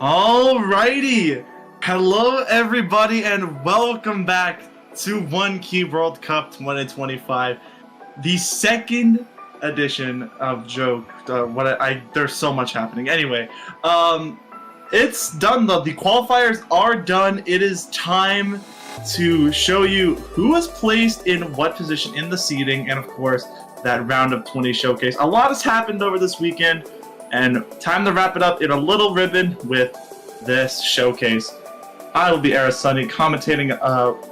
Alrighty, hello everybody and welcome back to 1K World Cup 2025, the second edition of Joke. There's so much happening. Anyway, it's done though. The qualifiers are done. It is time to show you who was placed in what position in the seeding, and of course that round of 20 showcase. A lot has happened over this weekend. And time to wrap it up in a little ribbon with this showcase. I will be Sunny commentating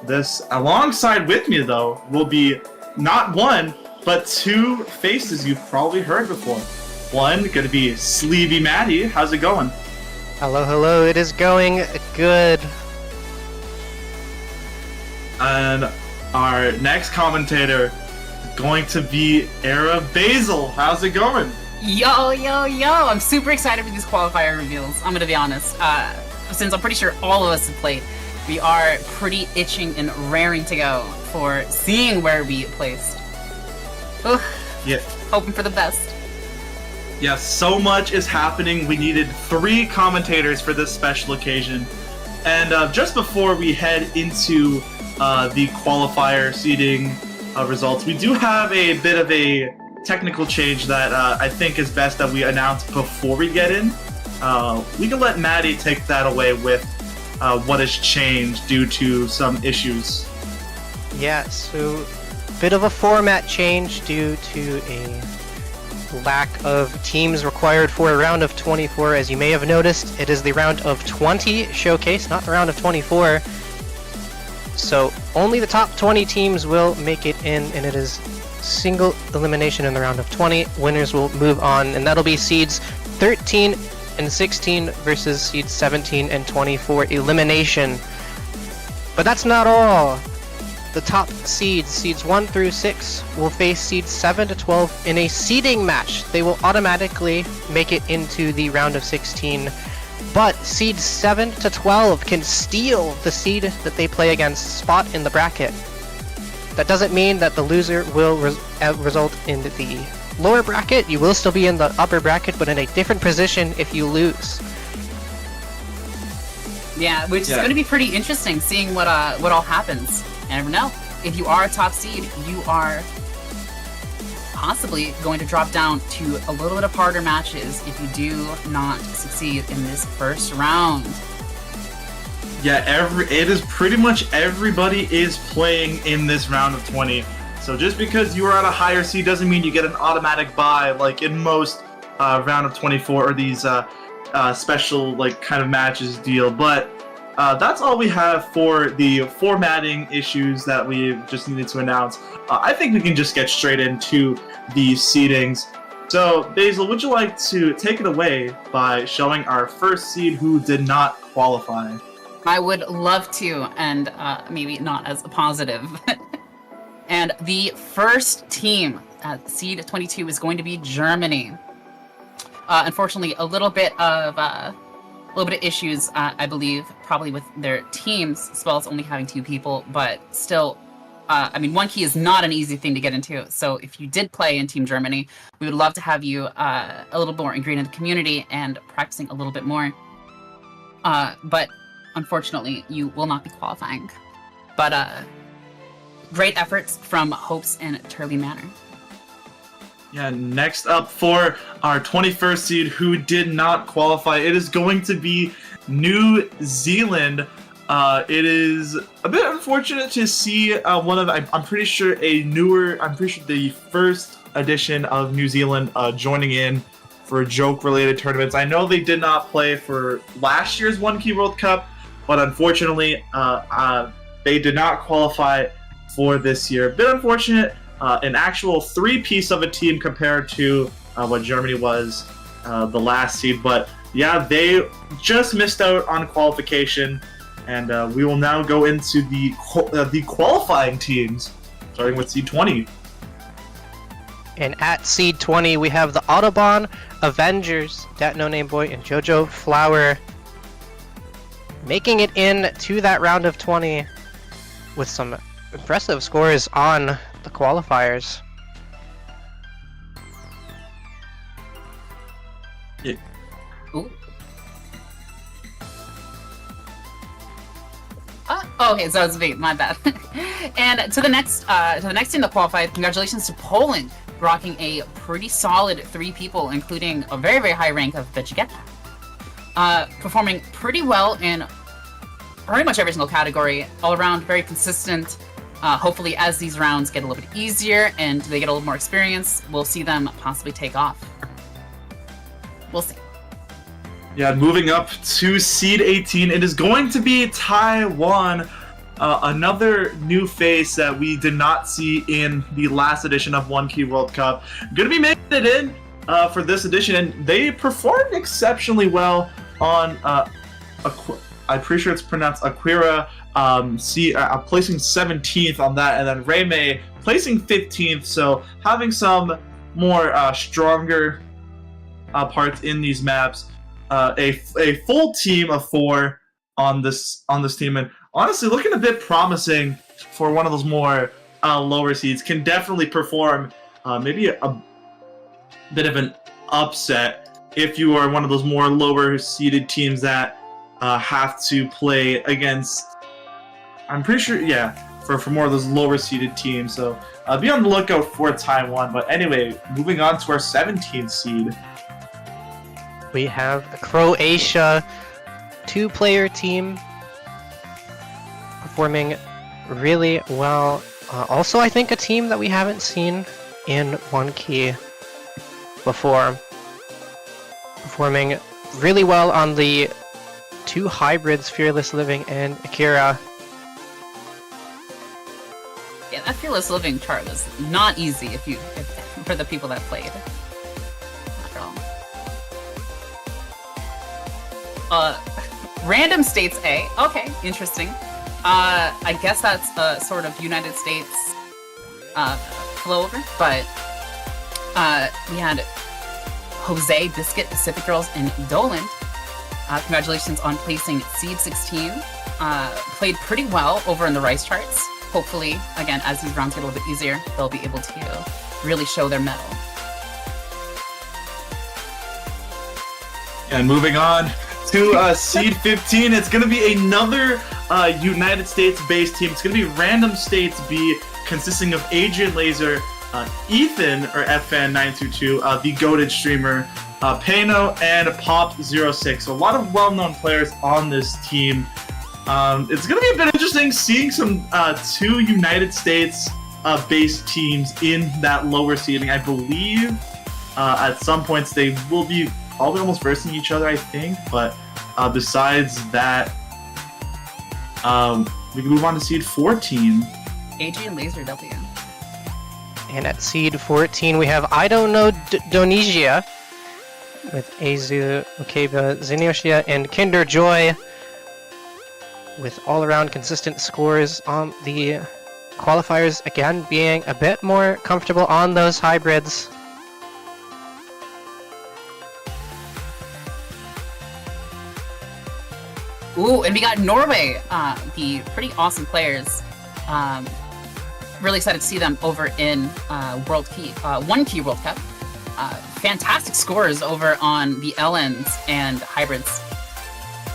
this. Alongside with me, though, will be not one, but two faces you've probably heard before. One going to be Sleeby Maddy. How's it going? Hello. It is going good. And our next commentator is going to be Basily. How's it going? Yo, I'm super excited for these qualifier reveals, I'm gonna be honest. Since I'm pretty sure all of us have played, we are pretty itching and raring to go for seeing where we placed. Ooh, yeah. Hoping for the best. Yeah, so much is happening. We needed 3 commentators for this special occasion. And just before we head into the qualifier seeding results, we do have a bit of a technical change that I think is best that we announce before we get in. We can let Maddy take that away with what has changed due to some issues. Yeah, so bit of a format change due to a lack of teams required for a round of 24. As you may have noticed, it is the round of 20 showcase, not the round of 24. So only the top 20 teams will make it in, and it is single elimination in the round of 20. Winners will move on, and that'll be seeds 13 and 16 versus seeds 17 and 24 elimination. But that's not all. The top seeds 1 through 6, will face seeds 7 to 12 in a seeding match. They will automatically make it into the round of 16. But seeds 7 to 12 can steal the seed that they play against spot in the bracket. That doesn't mean that the loser will result in the lower bracket. You will still be in the upper bracket, but in a different position if you lose. Yeah, which is going to be pretty interesting, seeing what all happens. You never know. If you are a top seed, you are possibly going to drop down to a little bit of harder matches if you do not succeed in this first round. Yeah, it is pretty much everybody is playing in this round of 20. So just because you are at a higher seed doesn't mean you get an automatic bye like in most round of 24 or these special like kind of matches deal. But that's all we have for the formatting issues that we just needed to announce. I think we can just get straight into the seedings. So, Basily, would you like to take it away by showing our first seed who did not qualify? I would love to, and maybe not as positive. And the first team at seed 22 is going to be Germany. Unfortunately, a little bit of issues, I believe, probably with their teams, as well as only having 2 people. But still, I mean, 1K is not an easy thing to get into. So if you did play in Team Germany, we would love to have you a little more ingrained in the community and practicing a little bit more. But unfortunately, you will not be qualifying. But great efforts from Hopes and Turley Manor. Yeah, next up for our 21st seed who did not qualify, it is going to be New Zealand. It is a bit unfortunate to see I'm pretty sure the first edition of New Zealand joining in for joke-related tournaments. I know they did not play for last year's 1K World Cup, but unfortunately, they did not qualify for this year. A bit unfortunate. An actual three-piece of a team compared to what Germany was the last seed. But yeah, they just missed out on qualification, and we will now go into the qualifying teams, starting with seed 20. And at seed 20, we have the Autobahn Avengers, Dat No Name Boy, and Jojo Flower, making it in to that round of 20 with some impressive scores on the qualifiers. Yeah. Ooh. Okay, so it's me. My bad. And to the next team that qualified, congratulations to Poland, rocking a pretty solid 3 people, including a very, very high rank of Vegeta. Performing pretty well in pretty much every single category, all around very consistent. Hopefully, as these rounds get a little bit easier and they get a little more experience, we'll see them possibly take off. We'll see. Yeah, moving up to seed 18, it is going to be Taiwan. Another new face that we did not see in the last edition of 1K World Cup. Going to be making it in for this edition, and they performed exceptionally well on, I'm pretty sure it's pronounced Akira, placing 17th on that, and then Reimei placing 15th, so having some more stronger parts in these maps. A full team of 4 on this team, and honestly looking a bit promising for one of those more lower seeds. Can definitely perform maybe a bit of an upset if you are one of those more lower seeded teams that have to play against, I'm pretty sure, yeah, for more of those lower seeded teams. So be on the lookout for Taiwan. But anyway, moving on to our 17th seed. We have a Croatia 2-player team performing really well. Also, I think a team that we haven't seen in 1K before, performing really well on the 2 hybrids, Fearless Living and Akira. Yeah, that Fearless Living chart was not easy for the people that played. Not at all. Random States A. Okay, interesting. I guess that's a sort of United States flow over, but we had Jose, Biscuit, Pacific Girls, and Dolan. Congratulations on placing seed 16. Played pretty well over in the Rice charts. Hopefully, again, as these rounds get a little bit easier, they'll be able to really show their mettle. And moving on to seed 15, it's going to be another United States-based team. It's going to be Random States B, consisting of Adrian Laser, Ethan, or FN922, the goated streamer, Pano, and Pop06. So a lot of well-known players on this team. It's going to be a bit interesting seeing some 2 United States-based teams in that lower seeding. I believe at some points they will be probably almost versing each other, I think. But besides that, we can move on to seed 14. Adrian Laser W. And at seed 14, we have I Don't Know Donesia with Azu, Ukeba, Xenosia, and Kinder Joy, with all-around consistent scores on the qualifiers, again being a bit more comfortable on those hybrids. Ooh, and we got Norway, the pretty awesome players. Really excited to see them over in 1K World Cup. Fantastic scores over on the LNs and hybrids.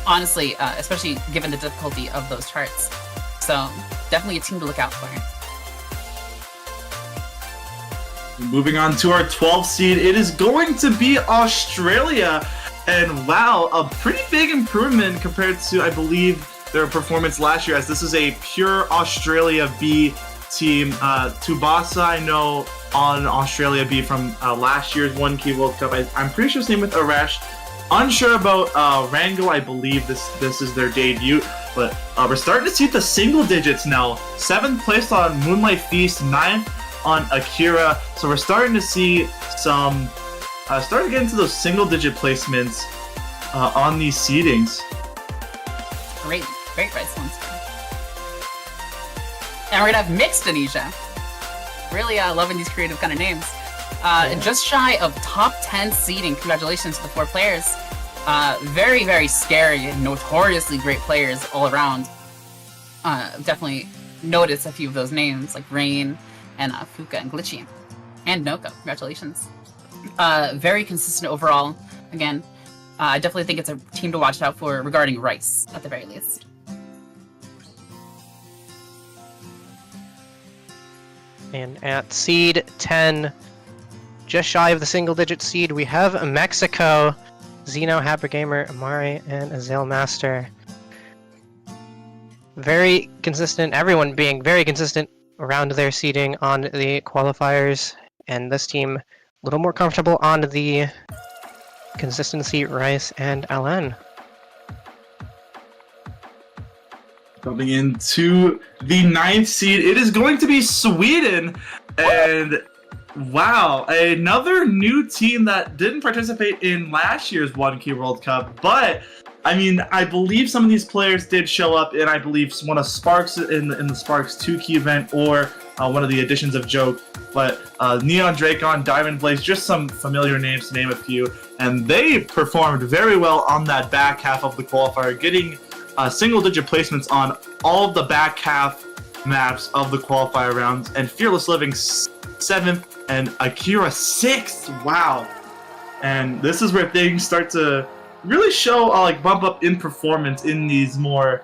Honestly, especially given the difficulty of those charts. So, definitely a team to look out for. Moving on to our 12th seed, it is going to be Australia. And wow, a pretty big improvement compared to, I believe, their performance last year, as this is a pure Australia B team. Tsubasa, I know on Australia B from last year's 1K World Cup. I'm pretty sure same with Arash. Unsure about Rango. I believe this is their debut, but we're starting to see the single digits now. 7th place on Moonlight Feast, 9th on Akira. So we're starting to see some, starting to get into those single digit placements on these seedings. Great price ones. And we're gonna have mixed Anisha. Really loving these creative kind of names. Just shy of top 10 seeding. Congratulations to the 4 players. Very, very scary, notoriously great players all around. Definitely notice a few of those names like Rain and Fuka and Glitchy. And Noko. Congratulations. Very consistent overall. Again, I definitely think it's a team to watch out for regarding Rice, at the very least. And at seed 10, just shy of the single-digit seed, we have Mexico, Zeno, Habergamer, Amari, and Azale Master. Very consistent, everyone being very consistent around their seeding on the qualifiers, and this team a little more comfortable on the consistency, Rice and Alan. Coming into the 9th seed, it is going to be Sweden, and wow, another new team that didn't participate in last year's 1K World Cup, but I mean, I believe some of these players did show up in, I believe, one of Sparks in the Sparks 2K event, or one of the editions of Joke, but Neon Dracon, Diamond Blaze, just some familiar names to name a few, and they performed very well on that back half of the qualifier, getting single-digit placements on all of the back half maps of the qualifier rounds, and Fearless Living 7th and Akira 6th. Wow! And this is where things start to really show, like, bump up in performance in these more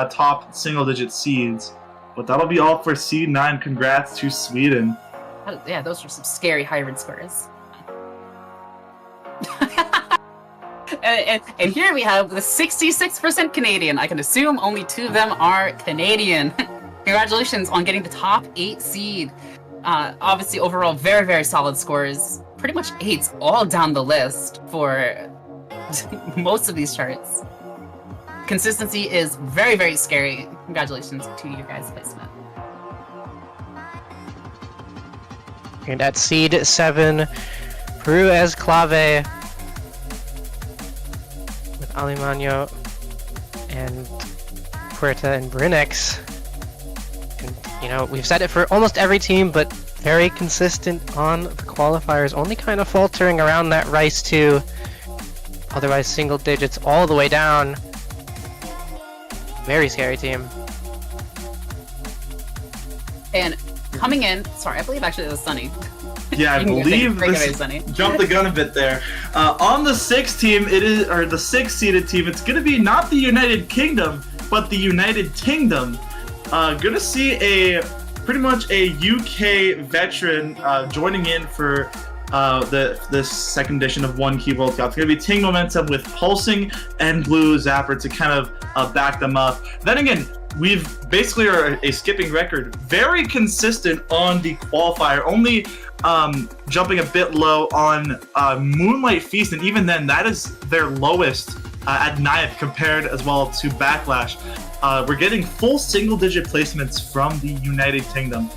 top single-digit seeds. But that'll be all for seed 9. Congrats to Sweden. Yeah, those are some scary hybrid scores. And here we have the 66% Canadian. I can assume only 2 of them are Canadian. Congratulations on getting the top 8 seed. Obviously, overall, very, very solid scores. Pretty much 8s all down the list for most of these charts. Consistency is very, very scary. Congratulations to your guys' placement. And at seed 7, Peru as Clave with Alemano and Puerta and Brinix. And, you know, we've said it for almost every team, but very consistent on the qualifiers, only kind of faltering around that Rice 2. Otherwise, single digits all the way down. Very scary team. And coming in, sorry, I believe actually it was Sunny. Yeah, I believe this jumped the gun a bit there. On the 6th team, it is, or the 6th seeded team, it's gonna be not the United Kingdom, but the United Kingdom. Gonna see pretty much a UK veteran joining in for this second edition of 1K World Cup. It's going to be Ting Momentum with Pulsing and Blue Zapper to kind of back them up. Then again, we've basically are a skipping record. Very consistent on the qualifier, only jumping a bit low on Moonlight Feast, and even then, that is their lowest at 9th compared as well to Backlash. We're getting full single-digit placements from the United Kingdom.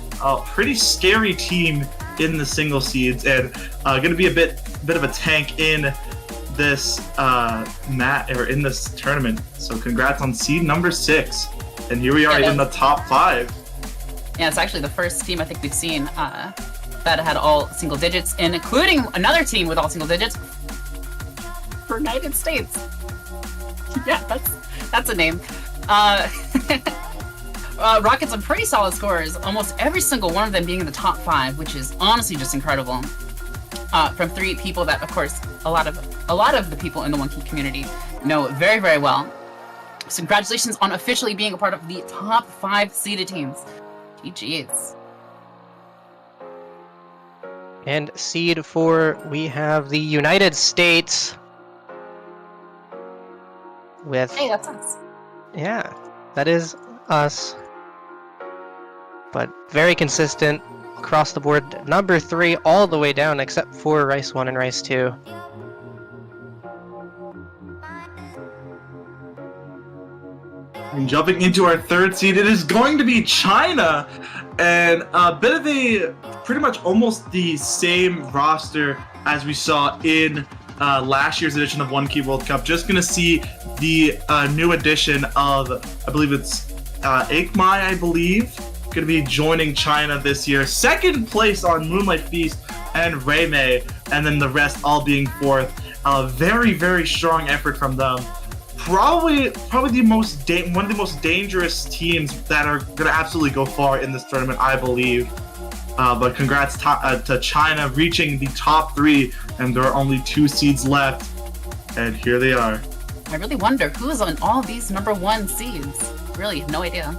Pretty scary team in the single seeds, and going to be a bit of a tank in this in this tournament. So congrats on seed number 6, and here we are in the top 5. Yeah, it's actually the first team I think we've seen that had all single digits, and including another team with all single digits for United States. Yeah, that's a name. Rockets some pretty solid scores, almost every single one of them being in the top 5, which is honestly just incredible. From 3 people that, of course, a lot of the people in the 1K community know very, very well. So congratulations on officially being a part of the top 5 seeded teams. GG's. And seed 4, we have the United States with... Hey, that's us. Yeah, that is us. but very consistent across the board. Number 3 all the way down, except for Rice 1 and Rice 2. And jumping into our third seed, it is going to be China, and a bit of a pretty much almost the same roster as we saw in last year's edition of 1K World Cup. Just gonna see the new addition of, I believe it's Aikmai, I believe, gonna be joining China this year. Second place on Moonlight Feast and Reimei, and then the rest all being fourth. A very, very strong effort from them. Probably the most one of the most dangerous teams that are gonna absolutely go far in this tournament, I believe. But congrats to China reaching the top 3, and there are only 2 seeds left, and here they are. I really wonder who's on all these number 1 seeds. Really, no idea.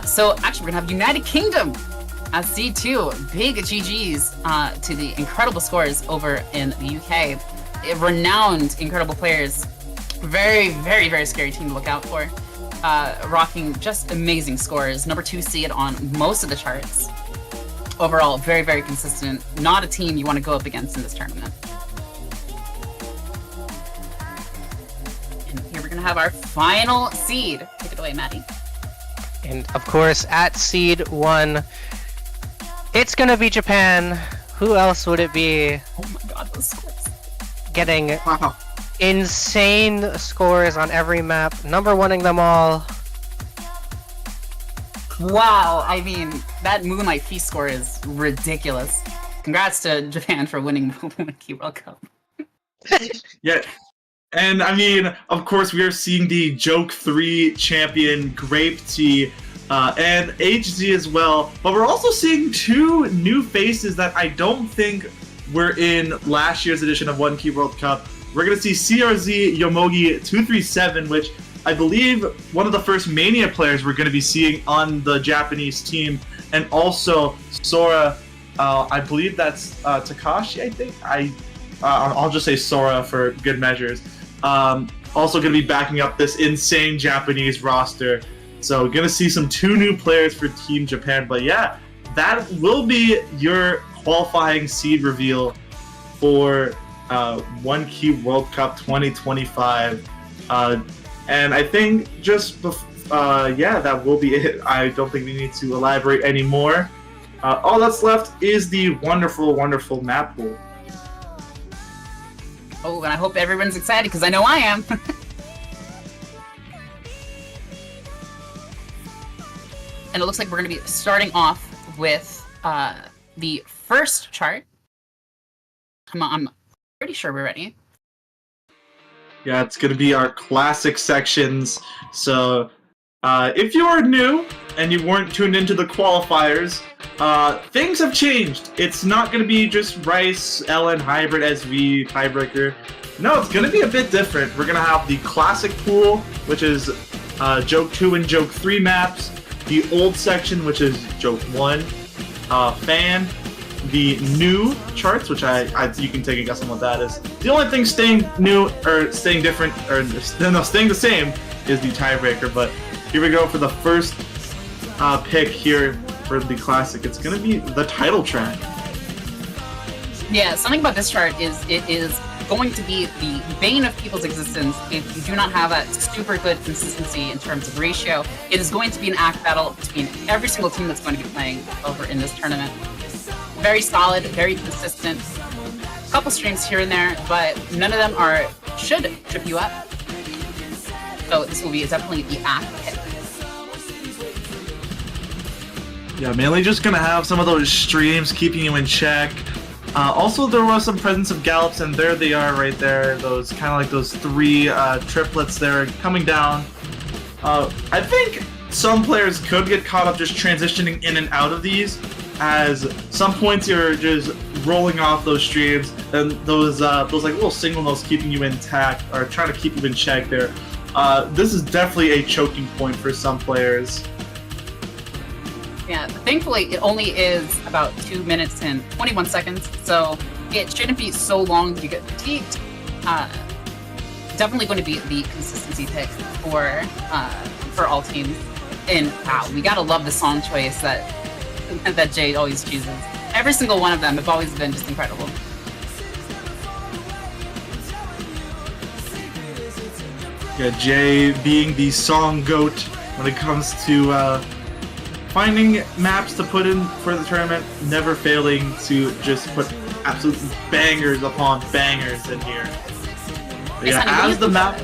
So actually, we're gonna have United Kingdom as seed 2. Big GGs to the incredible scores over in the UK. Renowned, incredible players. Very, very, very scary team to look out for. Rocking just amazing scores. Number 2 seed on most of the charts. Overall, very, very consistent. Not a team you want to go up against in this tournament. And here we're going to have our final seed. Take it away, Maddy. And of course, at seed 1, it's gonna be Japan. Who else would it be? Oh my god, those scores. Getting insane scores on every map, number 1ing them all. Wow, I mean, that Moonlight Feast score is ridiculous. Congrats to Japan for winning the 1K World Cup. Yeah, and I mean, of course, we are seeing the Joke 3 champion, Grape Tea, and HZ as well, but we're also seeing 2 new faces that I don't think were in last year's edition of 1K World Cup. We're going to see CRZ Yomogi237, which I believe one of the first Mania players we're going to be seeing on the Japanese team, and also Sora, I believe that's Takashi, I think. I'll just say Sora for good measures. Also going to be backing up this insane Japanese roster. So going to see 2 new players for Team Japan. But yeah, that will be your qualifying seed reveal for 1K World Cup 2025. And I think just, yeah, that will be it. I don't think we need to elaborate anymore. All that's left is the wonderful, wonderful map pool. Oh, and I hope everyone's excited, because I know I am. And it looks like we're going to be starting off with the first chart. I'm pretty sure we're ready. Yeah, it's going to be our classic sections. So if you are new and you weren't tuned into the qualifiers, things have changed. It's not going to be just Rice, LN, Hybrid, SV, Tiebreaker. No, it's going to be a bit different. We're going to have the classic pool, which is Joke 2 and Joke 3 maps. The old section, which is Joke 1, Fan, the new charts, which you can take a guess on what that is. The only thing staying new, or staying different, or no, staying the same is the tiebreaker. But here we go for the first pick here for the classic. It's going to be the title track. Yeah, something about this chart is it is going to be the bane of people's existence if you do not have a super good consistency in terms of ratio. It is going to be an act battle between every single team that's going to be playing over in this tournament. Very solid, very consistent. A couple streams here and there, but none of them should trip you up. So this will be definitely the act pick. Yeah, mainly just gonna have some of those streams keeping you in check. Also, there was some presence of gallops, and there they are right there. Those kind of like those 3 triplets there coming down. I think some players could get caught up just transitioning in and out of these, as some points you're just rolling off those streams, and those like little signal notes keeping you intact or trying to keep you in check there. This is definitely a choking point for some players. Yeah, thankfully it only is about 2 minutes and 21 seconds, so it shouldn't be so long to get fatigued. Definitely going to be the consistency pick for all teams. And wow, we gotta love the song choice that Jade always chooses. Every single one of them have always been just incredible. Yeah, Jay being the song goat when it comes to finding maps to put in for the tournament, never failing to just put absolute bangers upon bangers in here. But yeah, Honey, as the map.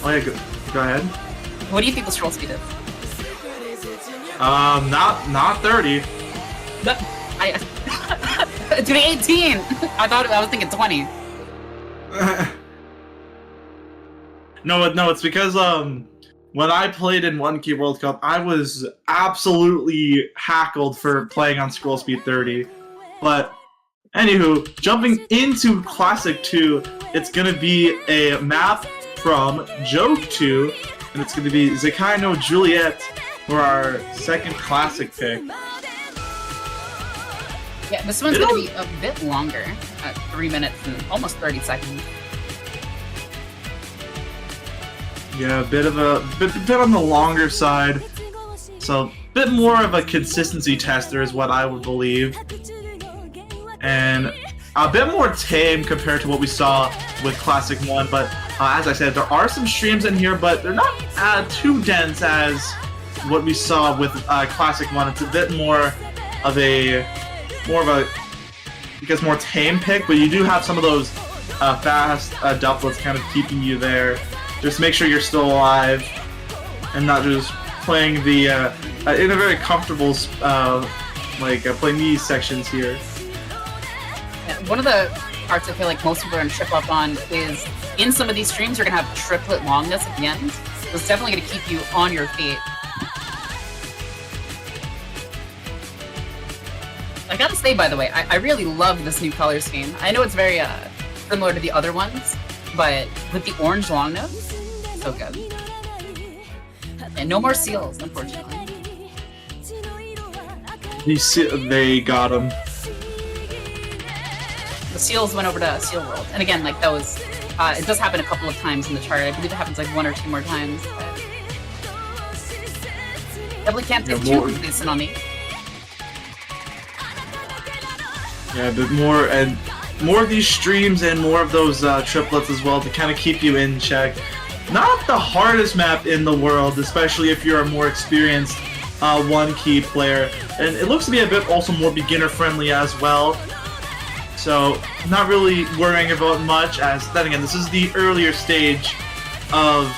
Oh yeah, go ahead. What do you think the scroll speed is? Not 30. No, it's gonna be 18. I was thinking 20. No, it's because when I played in 1K World Cup, I was absolutely hackled for playing on scroll speed 30. But anywho, jumping into Classic 2, it's gonna be a map from Joke 2, and it's gonna be Zekai no Juliet for our second Classic pick. Yeah, this one's gonna be a bit longer, at 3 minutes and almost 30 seconds. Yeah, a bit on the longer side, so a bit more of a consistency tester is what I would believe, and a bit more tame compared to what we saw with Classic 1. But as I said, there are some streams in here, but they're not too dense as what we saw with Classic 1. It's a bit more of a I guess more tame pick, but you do have some of those fast doublets kind of keeping you there. Just make sure you're still alive and not just playing the in a very comfortable playing these sections here. Yeah, one of the parts I feel like most people are gonna trip up on is in some of these streams you're gonna have triplet longness at the end. So it's definitely gonna keep you on your feet. I gotta say, by the way, I really love this new color scheme. I know it's very similar to the other ones, but with the orange long nose, so good. And no more seals, unfortunately. They got them. The seals went over to Seal World, and again, like those, it does happen a couple of times in the chart. I believe it happens like 1 or 2 more times. Definitely can't take too complacent on me. Yeah, but more of these streams and more of those triplets as well to kind of keep you in check. Not the hardest map in the world, especially if you're a more experienced 1K player, and it looks to be a bit also more beginner friendly as well. So not really worrying about much, as then again this is the earlier stage of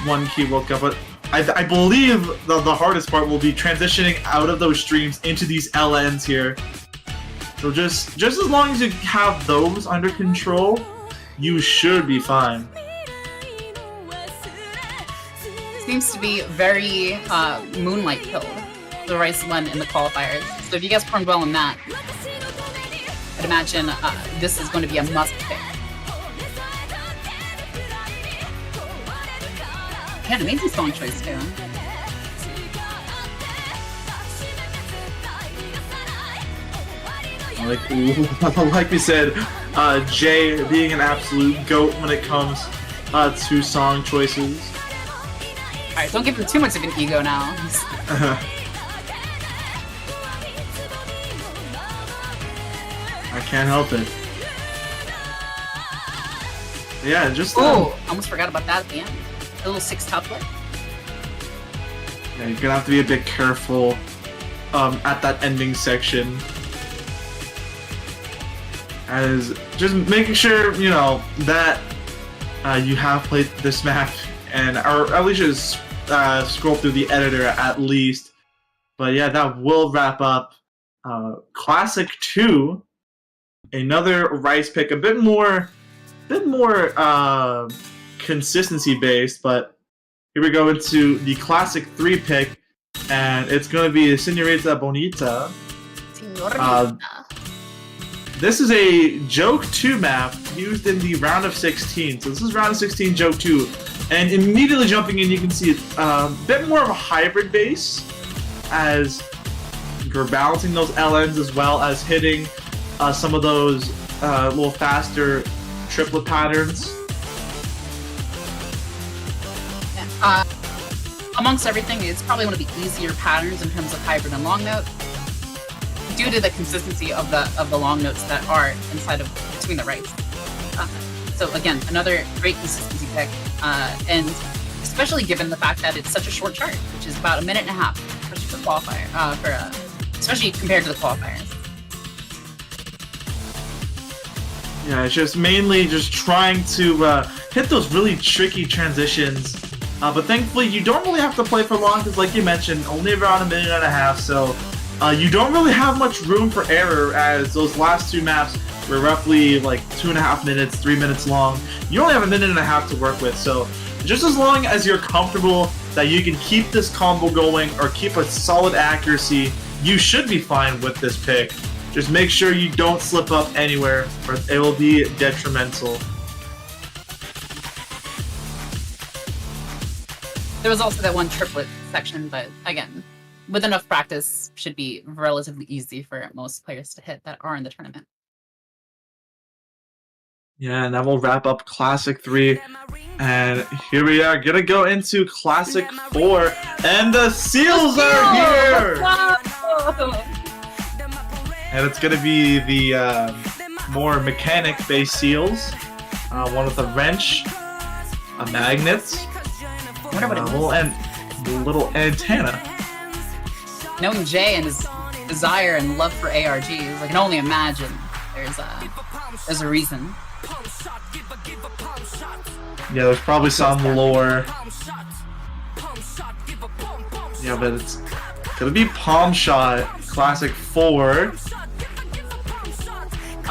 1K World Cup, but I believe the hardest part will be transitioning out of those streams into these LNs here. So just as long as you have those under control, you should be fine. Seems to be very moonlight killed, the Rice one in the qualifiers. So if you guys performed well in that, I'd imagine this is going to be a must pick. Yeah, an amazing song choice too. Like we said, Jay being an absolute goat when it comes to song choices. Alright, don't give him too much of an ego now. I can't help it. Yeah, just oh, almost forgot about that at the end. A little 6-tuplet. Yeah, you're gonna have to be a bit careful at that ending section. As just making sure, you know, that you have played this map, and or at least just scroll through the editor at least. But yeah, that will wrap up Classic 2. Another Rice pick, a bit more consistency based, but here we go into the Classic 3 pick, and it's going to be Señorita Bonita. This is a Joke 2 map used in the round of 16. So this is round of 16 Joke 2. And immediately jumping in, you can see it's a bit more of a hybrid base, as you're balancing those LNs as well as hitting some of those little faster triplet patterns. amongst everything, it's probably one of the easier patterns in terms of hybrid and long note, due to the consistency of the long notes that are inside of between the rights. So again, another great consistency pick, and especially given the fact that it's such a short chart, which is about 1.5 minutes, especially for qualifier, especially compared to the qualifiers. Yeah, it's just mainly just trying to hit those really tricky transitions. But thankfully, you don't really have to play for long because, like you mentioned, only around 1.5 minutes. So you don't really have much room for error, as those last two maps were roughly like 2.5 minutes, 3 minutes long. You only have 1.5 minutes to work with. So just as long as you're comfortable that you can keep this combo going or keep a solid accuracy, you should be fine with this pick. Just make sure you don't slip up anywhere, or it will be detrimental. There was also that one triplet section, but again, with enough practice, should be relatively easy for most players to hit that are in the tournament. Yeah, and that will wrap up Classic 3. And here we are, gonna go into Classic 4, and the seals are here! Wow! And it's gonna be the more mechanic-based seals. One with a wrench, a magnet, a little antenna. Knowing Jay and his desire and love for ARGs, I can only imagine there's a reason. Yeah, there's probably some lore. Yeah, but it's gonna be Palm Shot Classic 4.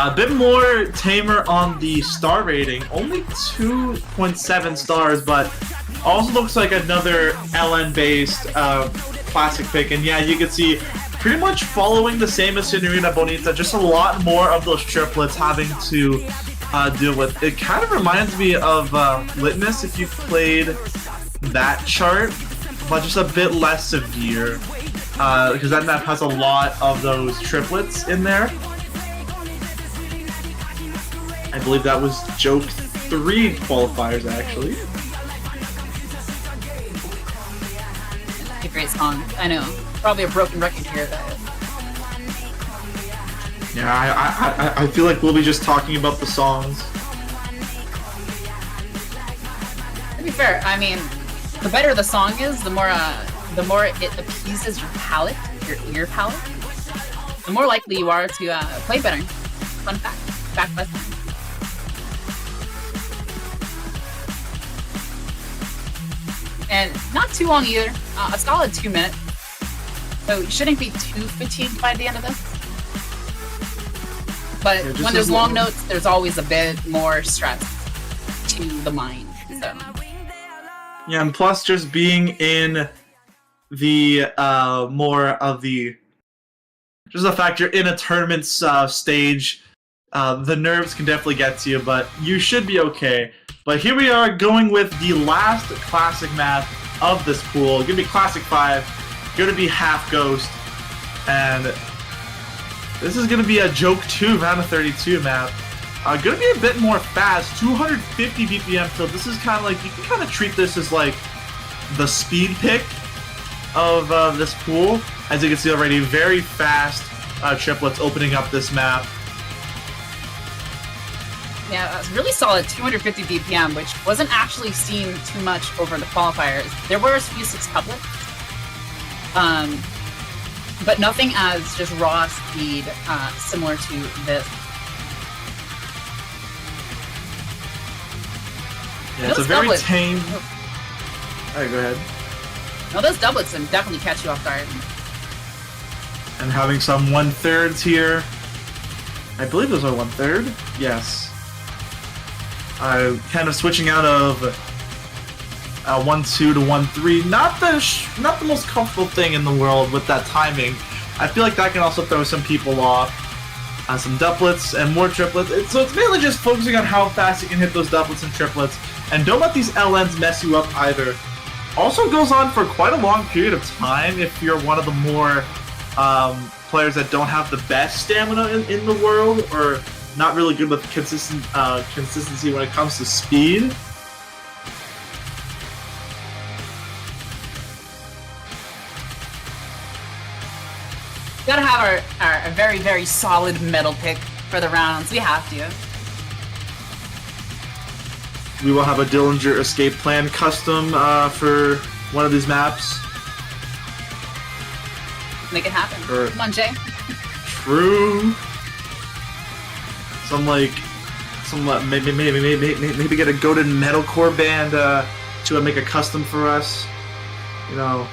A bit more tamer on the star rating, only 2.7 stars, but also looks like another LN-based classic pick. And yeah, you can see pretty much following the same as Senorita Bonita, just a lot more of those triplets having to deal with. It kind of reminds me of Litmus if you played that chart, but just a bit less severe, because that map has a lot of those triplets in there. I believe that was Joke 3 qualifiers, actually. A great song. I know. Probably a broken record here, though. Yeah, I feel like we'll be just talking about the songs. To be fair, I mean, the better the song is, the more it appeases your palate, your ear palate, the more likely you are to play better. Fun fact. Fact lesson. And not too long either. A solid 2 minutes. So you shouldn't be too fatigued by the end of this. But yeah, when there's long notes, there's always a bit more stress to the mind. So. Yeah, and plus just being in the more of the just the fact you're in a tournament stage, the nerves can definitely get to you, but you should be okay. But here we are going with the last classic map of this pool. Gonna be Classic 5, gonna be Half Ghost, and this is gonna be a Joke 2 round of 32 map. Gonna be a bit more fast, 250 BPM, so this is kind of like, you can kind of treat this as like the speed pick of this pool. As you can see already, very fast triplets opening up this map. Yeah, it's really solid 250 BPM, which wasn't actually seen too much over the qualifiers. There were a few 6-couplets, but nothing as just raw speed similar to this. Yeah, it's a very tame... Alright, go ahead. No, those doublets can definitely catch you off guard. And having some 1/3s here. I believe those are 1/3. Yes. Kind of switching out of 1-2 to 1-3. Not the most comfortable thing in the world with that timing. I feel like that can also throw some people off. Some doublets and more triplets. So it's mainly just focusing on how fast you can hit those doublets and triplets. And don't let these LNs mess you up either. Also goes on for quite a long period of time if you're one of the more players that don't have the best stamina in the world, or not really good with consistency when it comes to speed. Gotta have our very, very solid metal pick for the rounds. We have to. We will have a Dillinger escape plan custom for one of these maps. Make it happen. Or- Come on, Jay. True. Maybe get a goated metalcore band to make a custom for us. You know,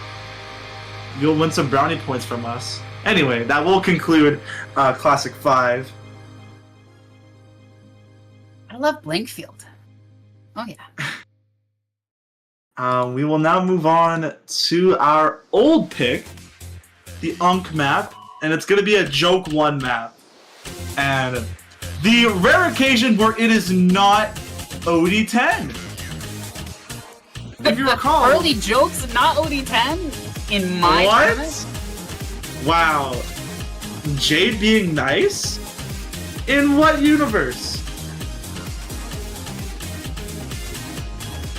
you'll win some brownie points from us. Anyway, that will conclude Classic 5. I love Blankfield. Oh yeah. We will now move on to our old pick, the Unk map, and it's going to be a Joke 1 map. And the rare occasion where it is not OD10. If you recall... Early jokes, not OD10 in my tournament? Wow. Jade being nice? In what universe?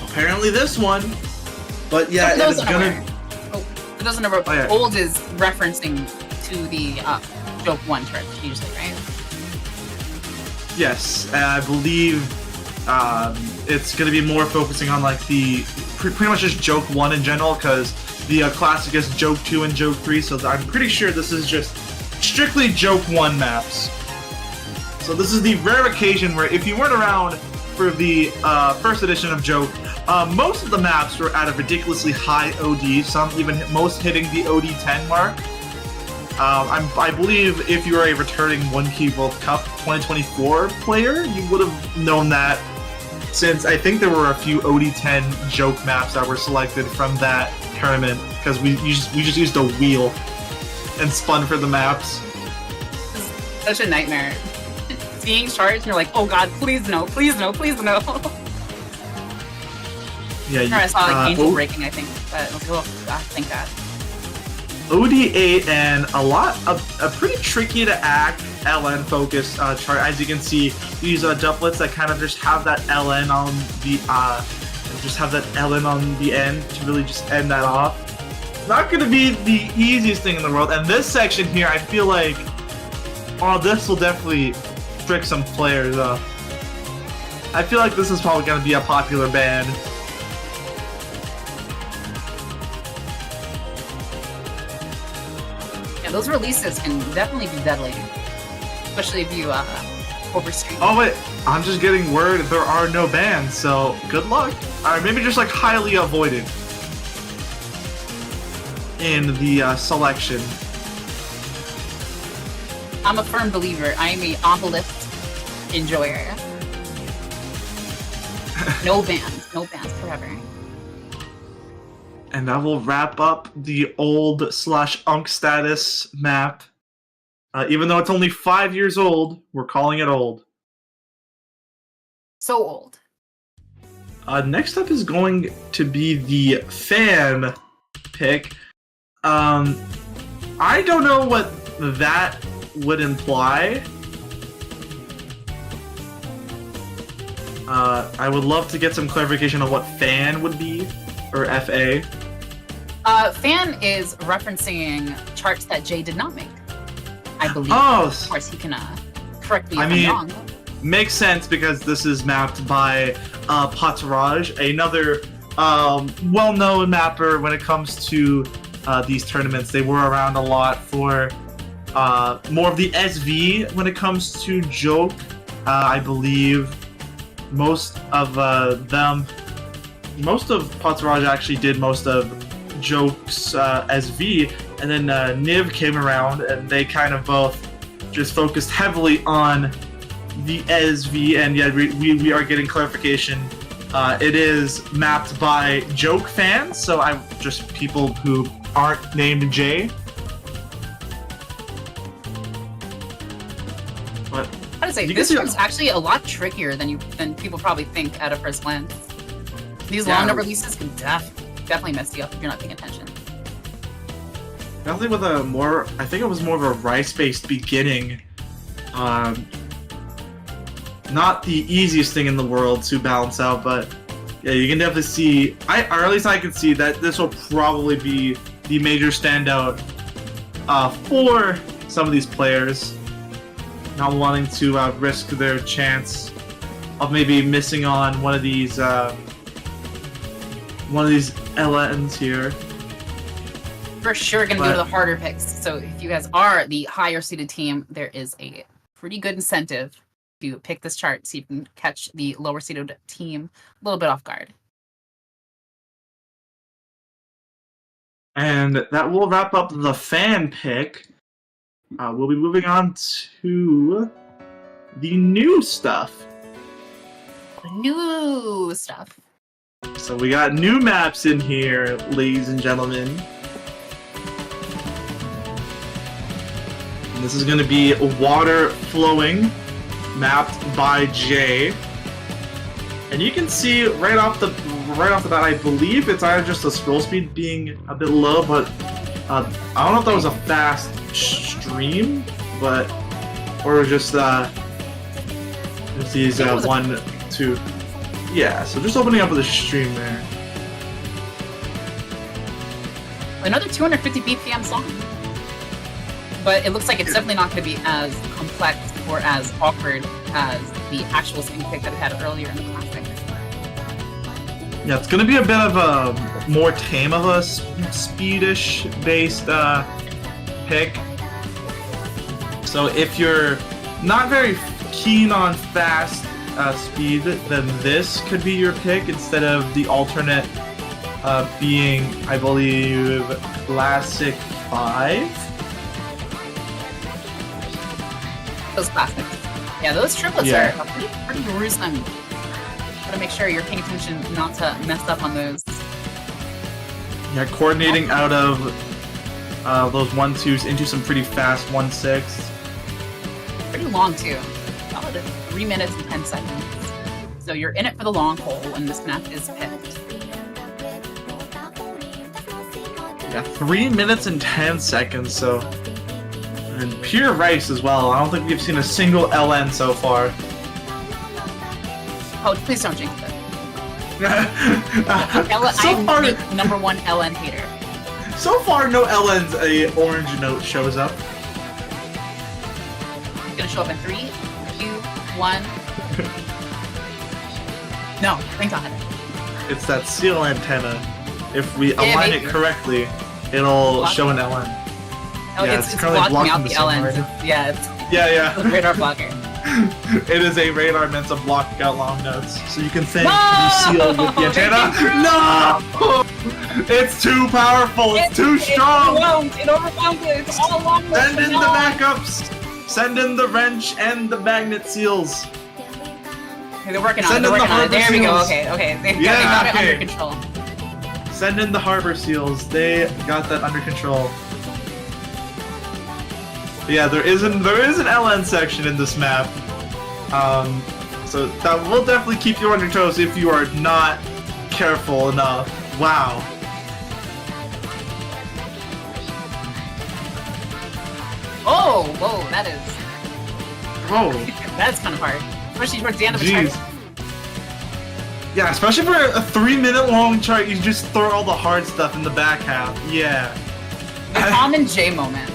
Apparently this one. But yeah, For those it's gonna... for those that are old is referencing to the Joke 1 chart usually, right? Yes, I believe it's going to be more focusing on like the pretty much just Joke 1 in general, because the classic is Joke 2 and Joke 3, so I'm pretty sure this is just strictly Joke 1 maps. So this is the rare occasion where if you weren't around for the first edition of Joke, most of the maps were at a ridiculously high OD, some even most hitting the OD10 mark. I believe if you are a returning 1K World Cup 2024 player, you would have known that, since I think there were a few OD10 Joke maps that were selected from that tournament, because we just used a wheel and spun for the maps. It's such a nightmare. Seeing charts and you're like, oh god, please no, please no, please no. Yeah, I saw like Angel breaking, I think, but I was like, oh god, thank god. OD8 and a pretty tricky to act LN focused chart. As you can see, these doublets that kind of just have that LN on the end to really just end that off. Not going to be the easiest thing in the world. And this section here, I feel like, this will definitely trick some players up. I feel like this is probably going to be a popular band. Yeah, those releases can definitely be deadly, especially if you overstream. Oh wait, I'm just getting word there are no bans, so good luck. Or maybe just like highly avoided in the selection. I'm a firm believer. I am a obelisk enjoyer. No bans forever. And that will wrap up the old/Unk status map. Even though it's only 5 years old, we're calling it old. So old. Next up is going to be the fan pick. I don't know what that would imply. I would love to get some clarification on what fan would be, or FA. Fan is referencing charts that Jay did not make, I believe. Oh, of course, he can correct me if I'm wrong. Makes sense because this is mapped by Pataraj, another well-known mapper when it comes to these tournaments. They were around a lot for more of the SV when it comes to Joke. I believe most of Pataraj actually did most of Joke's SV, and then Niv came around and they kind of both just focused heavily on the SV, and yeah, we are getting clarification. It is mapped by Joke fans, so I'm just people who aren't named J. But I would say this one's actually a lot trickier than people probably think at a first glance. These long number releases can definitely mess you up if you're not paying attention. Definitely with I think it was more of a rice-based beginning. Not the easiest thing in the world to balance out, but yeah, you can definitely see, or at least I can see that this will probably be the major standout for some of these players, not wanting to risk their chance of maybe missing on one of these LNs here. For sure gonna go to the harder picks. So if you guys are the higher seeded team, there is a pretty good incentive to pick this chart so you can catch the lower seeded team a little bit off guard. And that will wrap up the fan pick. We'll be moving on to the new stuff. New stuff. So we got new maps in here, ladies and gentlemen. And this is going to be water flowing, mapped by Jay. And you can see right off the bat, I believe it's either just the scroll speed being a bit low, but I don't know if that was a fast stream, but or just these 1, 2. Yeah, so just opening up with a stream there. Another 250 BPM song. But it looks like it's definitely not going to be as complex or as awkward as the actual spin pick that it had earlier in the classic. Yeah, it's going to be a bit of a more tame of a speedish based pick. So if you're not very keen on fast speed, then this could be your pick instead of the alternate being, I believe, Classic 5. Those classics. Yeah, those triplets are pretty gruesome. Gotta make sure you're paying attention not to mess up on those. Yeah, coordinating out of those 1-2s into some pretty fast 1-6. Pretty long too. About 3 minutes and 10 seconds. So you're in it for the long haul when this map is picked. Yeah, 3 minutes and 10 seconds, so... And pure rice as well. I don't think we've seen a single LN so far. Oh, please don't jinx it. So far, I'm the #1 LN hater. So far, no LN's a orange note shows up. It's gonna show up in 3, 2, 1. No, thank God. It's that seal antenna. If we align it correctly, it'll show an LN. Oh, yeah, it's blocking out the LNs. It's Yeah. radar blocker. It is a radar meant to block out long notes, so you can think you seal with the antenna. No! It's too powerful. It's too strong. It overwhelmed it. It's all long notes. Send in the backups. Send in the wrench and the magnet seals. Okay, they're working on it. They're working on it. There we go. Okay. They got it under control. Send in the harbor seals. They got that under control. Yeah, there is an LN section in this map, so that will definitely keep you on your toes if you are not careful enough. Wow. Oh, whoa, that is. Whoa. That's kind of hard, especially towards the end of the chart. Yeah, especially for a 3-minute long chart, you just throw all the hard stuff in the back half. Yeah. The common J moment.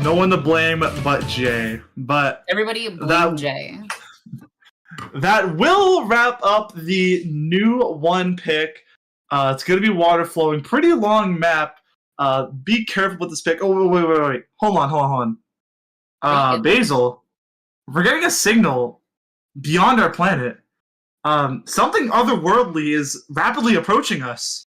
No one to blame but Jay. But everybody blame Jay. That will wrap up the new 1 pick. It's gonna be water flowing. Pretty long map. Be careful with this pick. Oh wait. Hold on. Basil, we're getting a signal beyond our planet. Something otherworldly is rapidly approaching us.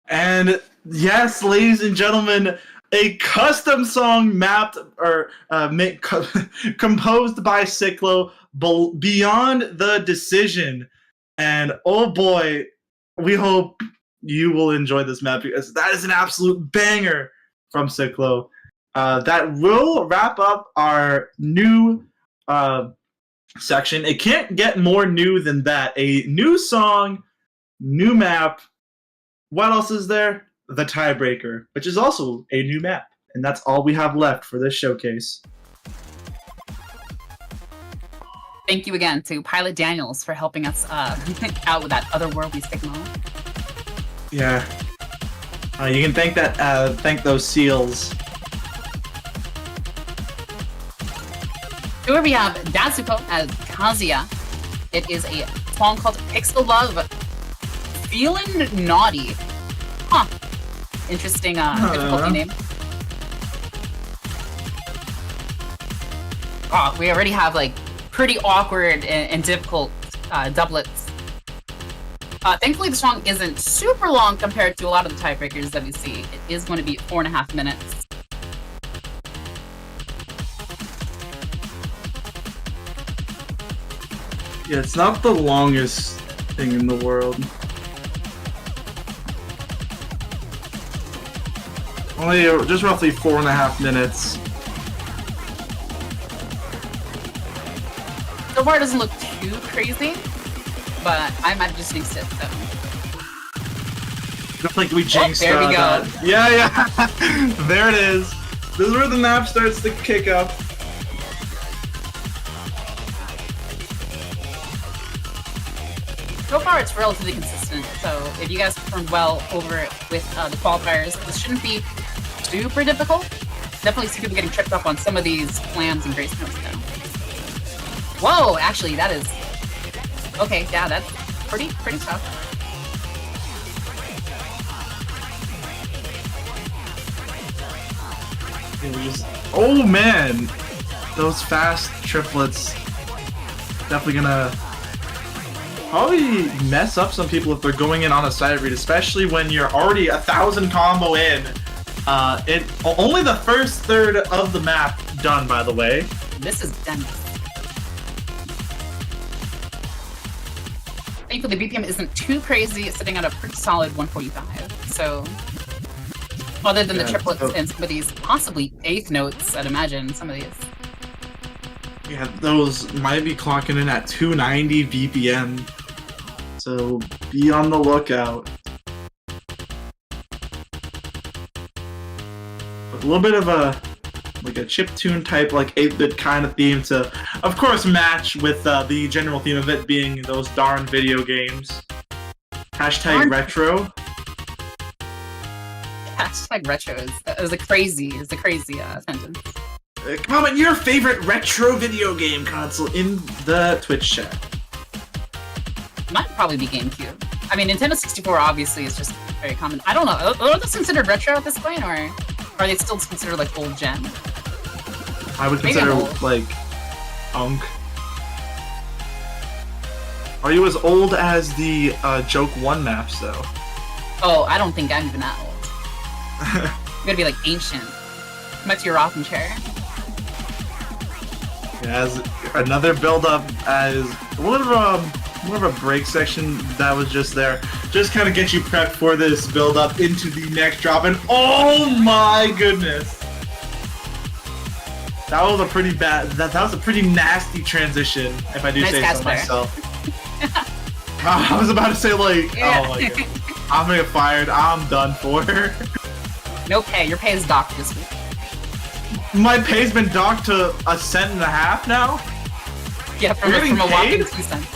And yes, ladies and gentlemen, a custom song mapped or composed by Cyclo, Beyond the Decision. And oh boy, we hope you will enjoy this map because that is an absolute banger from Cyclo. That will wrap up our new section. It can't get more new than that. A new song, new map. What else is there? The Tiebreaker, which is also a new map. And that's all we have left for this showcase. Thank you again to Pilot Daniels for helping us out with that otherworldly signal. Yeah. You can thank those seals. Here we have Dazuko as Kazuya. It is a song called Pixel Love. Feelin' Naughty. Huh. Interesting difficulty name. Oh, we already have like pretty awkward and difficult doublets. Thankfully, the song isn't super long compared to a lot of the tiebreakers that we see. It is going to be 4.5 minutes. Yeah, it's not the longest thing in the world. Only just roughly 4.5 minutes. So far, it doesn't look too crazy, but I might just jinx it. So. Just like we jinxed. There we go. That. Yeah. There it is. This is where the map starts to kick up. So far, it's relatively consistent. So if you guys performed well over it with the qualifiers, this shouldn't be super difficult. Definitely see people getting tripped up on some of these clams and grace notes though. Whoa, actually, that is okay. Yeah, that's pretty tough. Oh man, those fast triplets definitely gonna probably mess up some people if they're going in on a side read, especially when you're already 1,000 combo in. Only the first third of the map done, by the way. This is dense. Thankfully, the BPM isn't too crazy. It's sitting at a pretty solid 145. So, other than the triplets and some of these possibly eighth notes, I'd imagine some of these. Yeah, those might be clocking in at 290 BPM. So be on the lookout. A little bit of a chiptune type, like 8-bit kind of theme to, of course, match with the general theme of it being those darn video games. Hashtag retro. Hashtag retro is a crazy sentence. Comment your favorite retro video game console in the Twitch chat. Might probably be GameCube. I mean, Nintendo 64 obviously is just very common. I don't know. Are those considered retro at this point, or are they still considered like old gen? I would consider like Unk. Are you as old as the Joke 1 maps though? Oh, I don't think I'm even that old. I'm gonna be like ancient. Come back to your rocking chair. As another build up as more of a break section that was just there, just kind of get you prepped for this build up into the next drop. And oh my goodness, that was a pretty bad. That was a pretty nasty transition, if I do say so myself. I was about to say like, yeah. Oh my god, I'm gonna get fired. I'm done for. No pay. Your pay is docked this week. My pay's been docked to $1.50 now? Yeah, from a whopping 2 cents.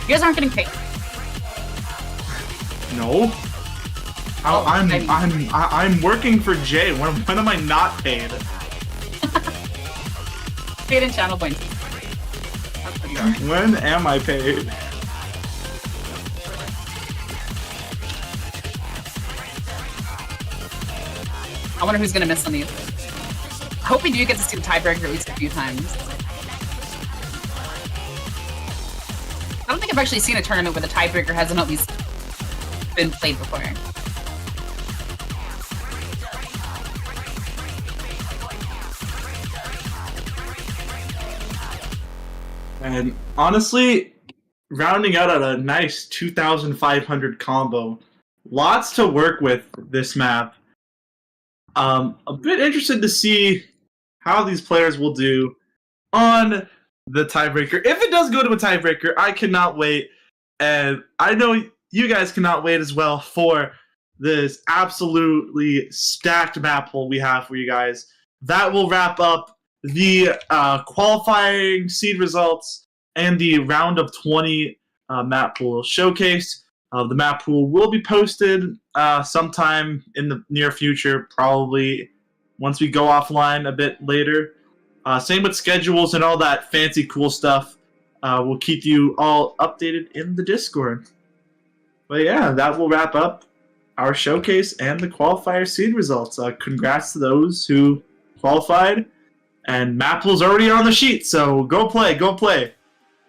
You guys aren't getting paid? No. I'm working for Jay. When am I not paid? Paid in channel points. When am I paid? I wonder who's gonna miss on these. I hope we do get to see the tiebreaker at least a few times. I don't think I've actually seen a tournament where the tiebreaker hasn't at least been played before. And honestly, rounding out at a nice 2,500 combo. Lots to work with this map. A bit interested to see how these players will do on the tiebreaker. If it does go to a tiebreaker, I cannot wait. And I know you guys cannot wait as well for this absolutely stacked map pool we have for you guys. That will wrap up the qualifying seed results and the round of 20 map pool showcase. The map pool will be posted sometime in the near future, probably once we go offline a bit later. Same with schedules and all that fancy cool stuff. We'll keep you all updated in the Discord. But yeah, that will wrap up our showcase and the qualifier seed results. Congrats to those who qualified. And map pool's already on the sheet, so go play, go play.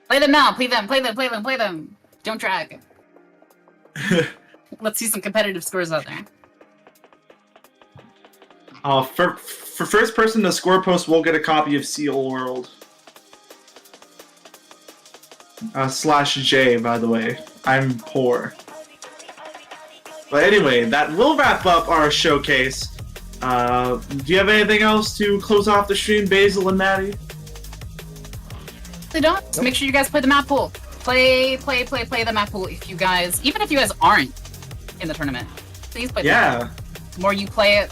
Play them now. Play them. Play them. Play them. Play them. Don't drag. Let's see some competitive scores out there. For first person to score post, we'll get a copy of Seal World. /J, by the way. I'm poor. But anyway, that will wrap up our showcase. Do you have anything else to close off the stream, Basil and Maddy? They don't. Nope. Make sure you guys play the map pool. Play the map pool. If you guys, even if you guys aren't in the tournament, please play. Yeah. The more you play it,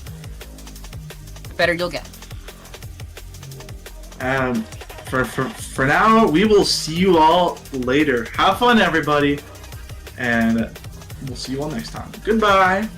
the better you'll get. For now, we will see you all later. Have fun, everybody, and we'll see you all next time. Goodbye.